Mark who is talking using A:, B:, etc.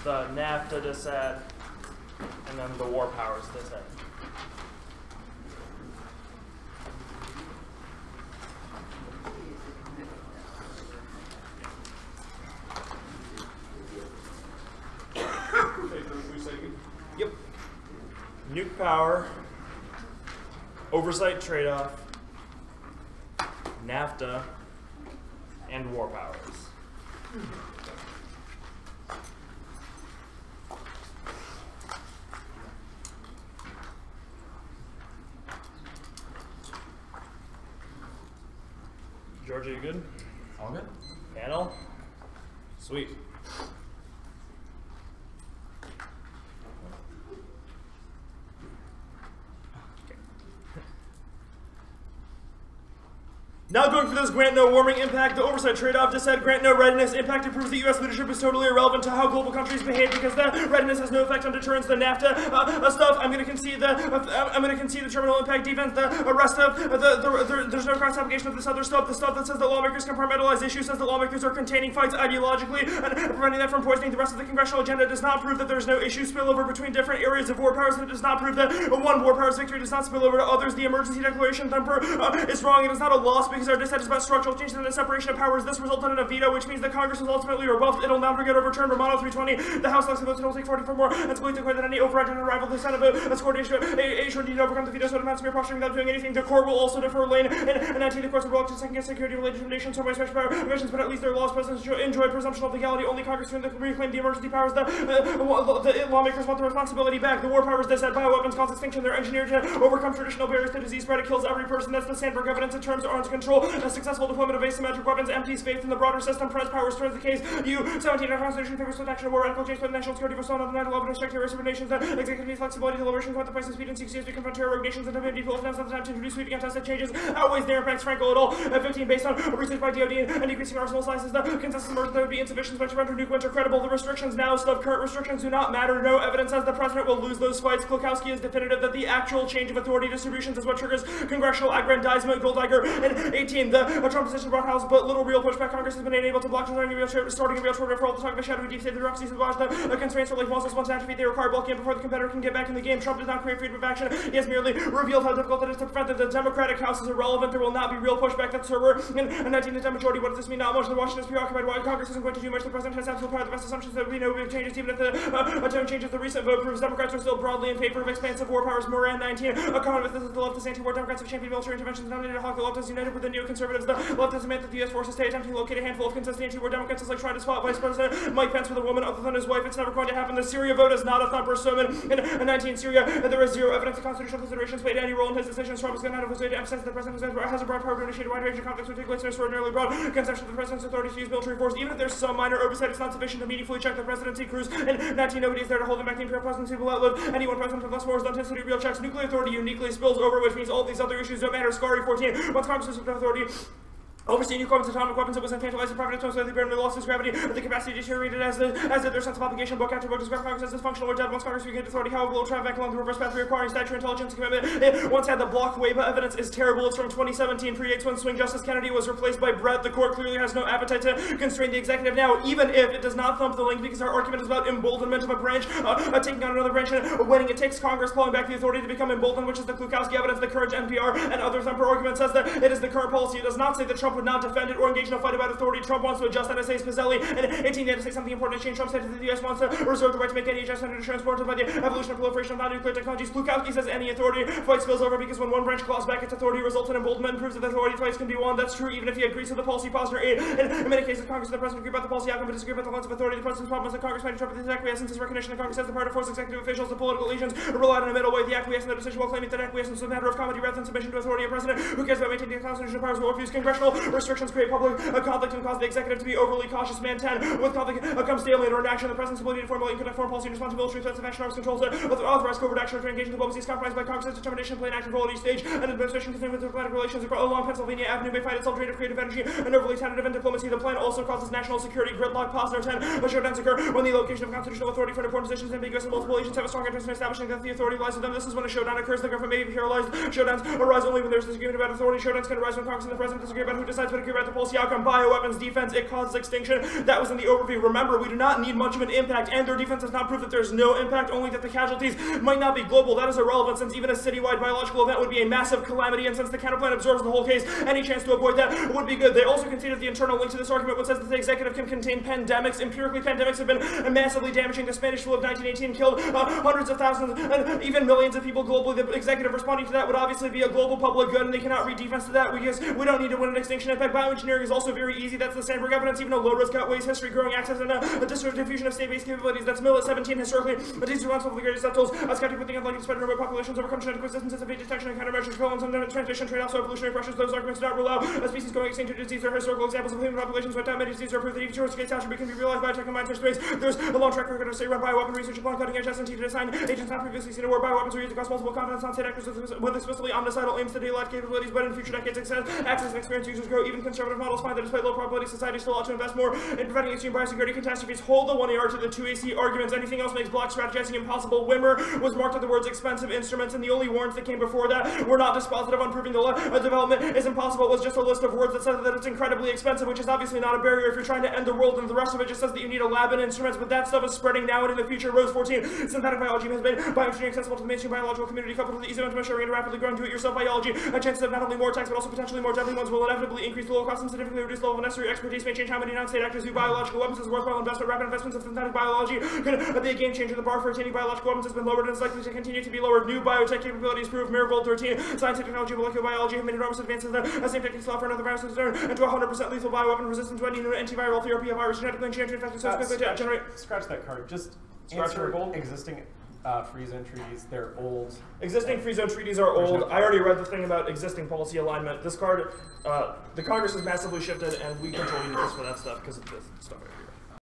A: the NAFTA dissent, and then the war powers dissent. Yep. Nuke power, oversight trade-off, NAFTA, and war powers. Georgia, you good?
B: All good.
A: Panel? Sweet. Now going for this grant no warming impact, the oversight trade-off just said grant no readiness impact. It proves the U.S. leadership is totally irrelevant to how global countries behave because the readiness has no effect on deterrence. The NAFTA stuff, I'm going to concede the terminal impact defense. The rest of there's no cross application of this other stuff. The stuff that says that lawmakers compartmentalize issues says that lawmakers are containing fights ideologically and preventing them from poisoning the rest of the congressional agenda. It does not prove that there's no issue spillover between different areas of war powers. And it does not prove that one war powers victory does not spill over to others. The emergency declaration thumper is wrong. It is not a loss because our dissent is about structural changes in the separation of powers. This resulted in a veto, which means that Congress was ultimately rebuffed. It'll never get overturned. Romano 320. The House elects the votes and will take 44 more. And it's declared that any override and arrival of the Senate vote as coordination a short need to overcome the veto, so it amounts to mere posturing without doing anything. The court will also defer lane and 19 the courts will reluctant to second-guess security-related determinations so by special power provisions, but at least their laws presidents enjoy presumption of legality. Only Congress can reclaim the emergency powers. The lawmakers want the responsibility back. The war powers dissent. Bioweapons cause extinction. They're engineered to overcome traditional barriers to disease spread. It kills every person. That's the Sandberg evidence in terms of arms control. A successful deployment of asymmetric weapons empties faith in the broader system. Press powers turns the case. U-17 our Constitution favors protection of war, radical change, but national security for some of the 9/11 restrict terrorist nations. The executive needs flexibility, deliberation, quite the price of speed and 6 years to confront terror rogue nations and WMD full attempts at the time to introduce sweeping untested changes outweighs their impacts. Franco et al. 15 based on research by DoD and decreasing arsenal sizes. The consensus emerged that would be insufficient to render nuke winter credible. The restrictions now stuff current restrictions do not matter. No evidence says the president will lose those fights. Klukowski is definitive that the actual change of authority distributions is what triggers congressional aggrandizement. Goldegger and 18 the Trump decision brought House but little real pushback. Congress has been unable to block starting a real trade for all the talk of a shadowy deep state bureaucracy to watch the constraints for like muscles once atrophy. They require bulking before the competitor can get back in the game. Trump does not create freedom of action. He has merely revealed how difficult it is to prevent that the Democratic House is irrelevant. There will not be real pushback. That's server in 19 to 10 majority. What does this mean? Not much. The Washington is preoccupied. Why Congress isn't going to do much. The president has absolute power. The best assumptions that we know will changes even if the tone changes. The recent vote proves Democrats are still broadly in favor of expansive war powers. Moran 19. A common with this is the leftist anti-war Democrats have championed military interventions. Nominated a hawk. The left is united with the neoconservatives. The left has meant that the U.S. forces stay attempting to locate a handful of consistent anti-war Democrats. It's like trying to spot Vice President Mike Pence with a woman other than his wife. It's never going to happen. The Syria vote is not a thumper sermon. In 19 Syria, there is zero evidence of constitutional considerations played any role in his decisions. Trump is going to have his way to emphasize that the president has a broad power to initiate a wide range of conflicts, particularly an extraordinarily broad concession of the president's authority to use military force. Even if there's some minor oversight, it's not sufficient to meaningfully check the presidency. Cruz in 19 nobody is there to hold him back. The imperial presidency will outlive any one president unless more is done to institute real checks. Nuclear authority uniquely spills over, which means all these other issues don't matter. Scary 14. Once Congress has authority overseeing nuclear weapons, atomic weapons, it was infantilized and provided to so they barely lost its gravity. The capacity deteriorated as did their sense of obligation. Book after book described Congress as dysfunctional or dead. Once Congress regained authority, however, will travel back along the reverse path requiring stature, intelligence, and commitment. It once had the block wave evidence is terrible. It's from 2017, predates when swing Justice Kennedy was replaced by Brett. The court clearly has no appetite to constrain the executive now, even if it does not thump the link, because our argument is about emboldenment of a branch, taking on another branch and winning. It takes Congress clawing back the authority to become emboldened, which is the Klukowski evidence. The Courage NPR and other thumper argument says that it is the current policy. It does not say that Trump would not defend it or engage in a fight about authority. Trump wants to adjust NSA's Pizzelli, and 18 had to say something important to change. Trump said that the U.S. wants to reserve the right to make any adjustment and assurance warranted by the evolution and proliferation of non-nuclear technologies. Klukowski says any authority fight spills over because when one branch claws back its authority, results in emboldenment and proves that the authority fights can be won. That's true even if he agrees with the policy posture 8. In many cases, Congress and the President agree about the policy outcome but disagree about the lens of authority. The President's problem is that Congress might interpret his acquiescence as recognition that Congress has the power to force executive officials, the political legions, relied on a middle way. The acquiescence in the decision while claiming that acquiescence is a matter of comedy rather than submission to authority. A president who cares about maintaining the constitutional powers will refuse congressional restrictions, create public conflict, and cause the executive to be overly cautious. Man 10. With conflict comes stalemate or inaction. The President's ability to formulate and conduct foreign policy and respond to military threats of action arms control to authorize covert action or to engage in diplomacy is compromised by Congress's determination to play an active role at each stage. An administration concerned with diplomatic relations along Pennsylvania Avenue may find itself drained of creative energy and overly tentative in diplomacy. The plan also causes national security gridlock. Posner 10. Showdowns occur when the location of constitutional authority for an important position is ambiguous and multiple agents have a strong interest in establishing that the authority lies with them. This is when a showdown occurs. The government may be paralyzed. Showdowns arise only when there's disagreement about authority. Showdowns can arise when Congress and the President disagree about who decides decides what to about the policy outcome. Bioweapons defense, it causes extinction. That was in the overview. Remember, we do not need much of an impact, and their defense does not prove that there's no impact, only that the casualties might not be global. That is irrelevant, since even a citywide biological event would be a massive calamity, and since the counterplan absorbs the whole case, any chance to avoid that would be good. They also conceded the internal link to this argument, which says that the executive can contain pandemics. Empirically, pandemics have been massively damaging. The Spanish flu of 1918 killed hundreds of thousands and even millions of people globally. The executive responding to that would obviously be a global public good, and they cannot read defense to that because we don't need to win an extinction impact. Bioengineering is also very easy. That's the Sandberg evidence. Even a low-risk outweighs history, growing access, and a diffusion of state-based capabilities. That's Mill at 17. Historically, the disease responsible for the greatest death tolls. Skeptic with the unlikely spread of remote populations, overcome genetic resistance, evade detection, and countermeasures, colons, and transmission, trade-offs, so evolutionary pressures. Those arguments do not rule out a species going extinct due to disease. There are historical examples of human populations wiped out. Many diseases are proof that even short scale attribute can be realized by tech and mind space. There's a long track record of state-run bioweapon research upon cutting-edge S&T to design agents not previously seen in war. Bioweapons were used across multiple continents on state actors with explicitly omnicidal aims to daylight capabilities, but in future decades, access and experience users grow. Even conservative models find that despite low probability, society still ought to invest more in preventing extreme biosecurity catastrophes. Hold the 1AR to the 2AC arguments. Anything else makes block strategizing impossible. Wimmer was marked with the words expensive instruments, and the only warrants that came before that were not dispositive on proving the development is impossible. It was just a list of words that said that it's incredibly expensive, which is obviously not a barrier if you're trying to end the world, and the rest of it just says that you need a lab and instruments, but that stuff is spreading now and in the future. Rose 14, synthetic biology has made bioengineering accessible to the mainstream biological community, coupled with the ease of measuring and rapidly growing do-it-yourself biology. A chance of not only more attacks, but also potentially more deadly ones will inevitably increase the low cost and significantly reduce the level of necessary expertise, may change how many non-state actors view biological weapons as a worthwhile investment. Rapid investments in synthetic biology could be a game changer. The bar for attaining biological weapons has been lowered and is likely to continue to be lowered. New biotech capabilities prove Miracle 13. Science and technology and molecular biology have made enormous advances in the same techniques allow for another virus to turn into 100% lethal bioweapon resistant to any new antiviral therapy, a virus genetically engineered to infect so quickly to generate.
B: Scratch that card. Just answer existing free zone treaties. They're old.
A: Existing free zone treaties are old. I already read the thing about existing policy alignment. This card, the Congress has massively shifted, and we control this for that stuff because of this stuff right here.